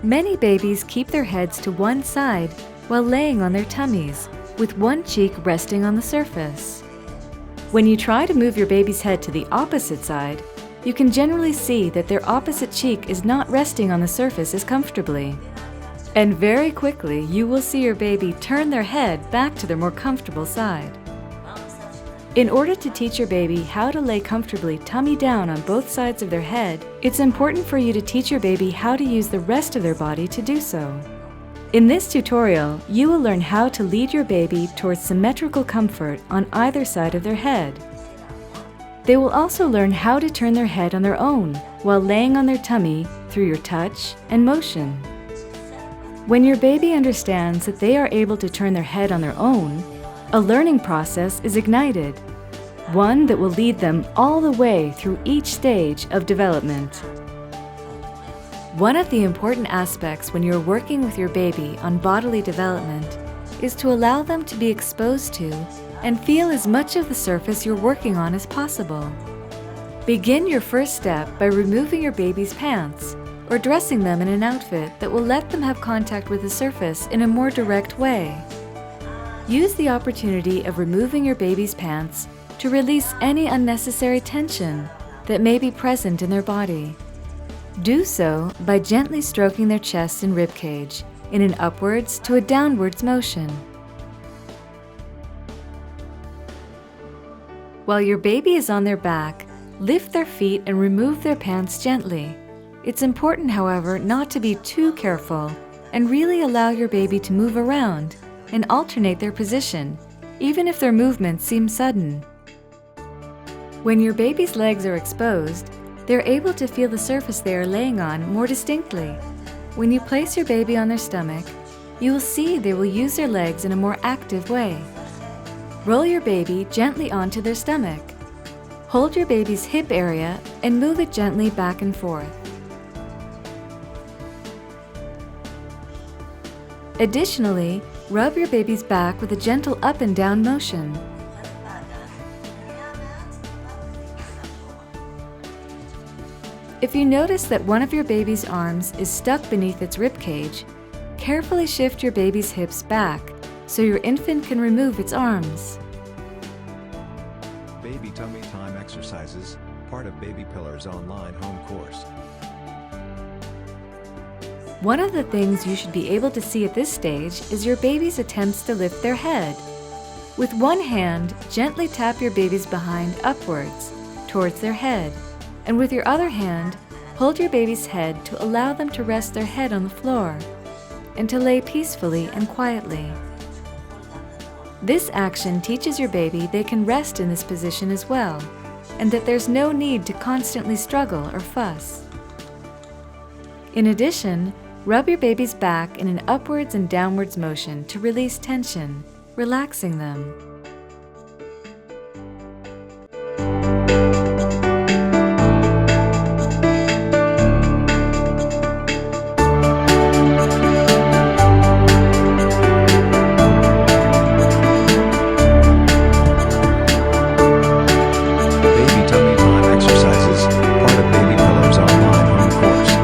Many babies keep their heads to one side while laying on their tummies, with one cheek resting on the surface. When you try to move your baby's head to the opposite side, you can generally see that their opposite cheek is not resting on the surface as comfortably. And very quickly, you will see your baby turn their head back to their more comfortable side. In order to teach your baby how to lay comfortably tummy down on both sides of their head, it's important for you to teach your baby how to use the rest of their body to do so. In this tutorial, you will learn how to lead your baby towards symmetrical comfort on either side of their head. They will also learn how to turn their head on their own while laying on their tummy through your touch and motion. When your baby understands that they are able to turn their head on their own, a learning process is ignited, one that will lead them all the way through each stage of development. One of the important aspects when you're working with your baby on bodily development is to allow them to be exposed to and feel as much of the surface you're working on as possible. Begin your first step by removing your baby's pants or dressing them in an outfit that will let them have contact with the surface in a more direct way. Use the opportunity of removing your baby's pants to release any unnecessary tension that may be present in their body. Do so by gently stroking their chest and ribcage in an upwards to a downwards motion. While your baby is on their back, lift their feet and remove their pants gently. It's important, however, not to be too careful and really allow your baby to move around and alternate their position, even if their movements seem sudden. When your baby's legs are exposed, they're able to feel the surface they are laying on more distinctly. When you place your baby on their stomach, you will see they will use their legs in a more active way. Roll your baby gently onto their stomach. Hold your baby's hip area and move it gently back and forth. Additionally, rub your baby's back with a gentle up and down motion. If you notice that one of your baby's arms is stuck beneath its ribcage, carefully shift your baby's hips back so your infant can remove its arms. Baby Tummy Time Exercises, part of Babypillars online home course. One of the things you should be able to see at this stage is your baby's attempts to lift their head. With one hand, gently tap your baby's behind upwards, towards their head, and with your other hand, hold your baby's head to allow them to rest their head on the floor, and to lay peacefully and quietly. This action teaches your baby they can rest in this position as well, and that there's no need to constantly struggle or fuss. In addition, rub your baby's back in an upwards and downwards motion to release tension, relaxing them.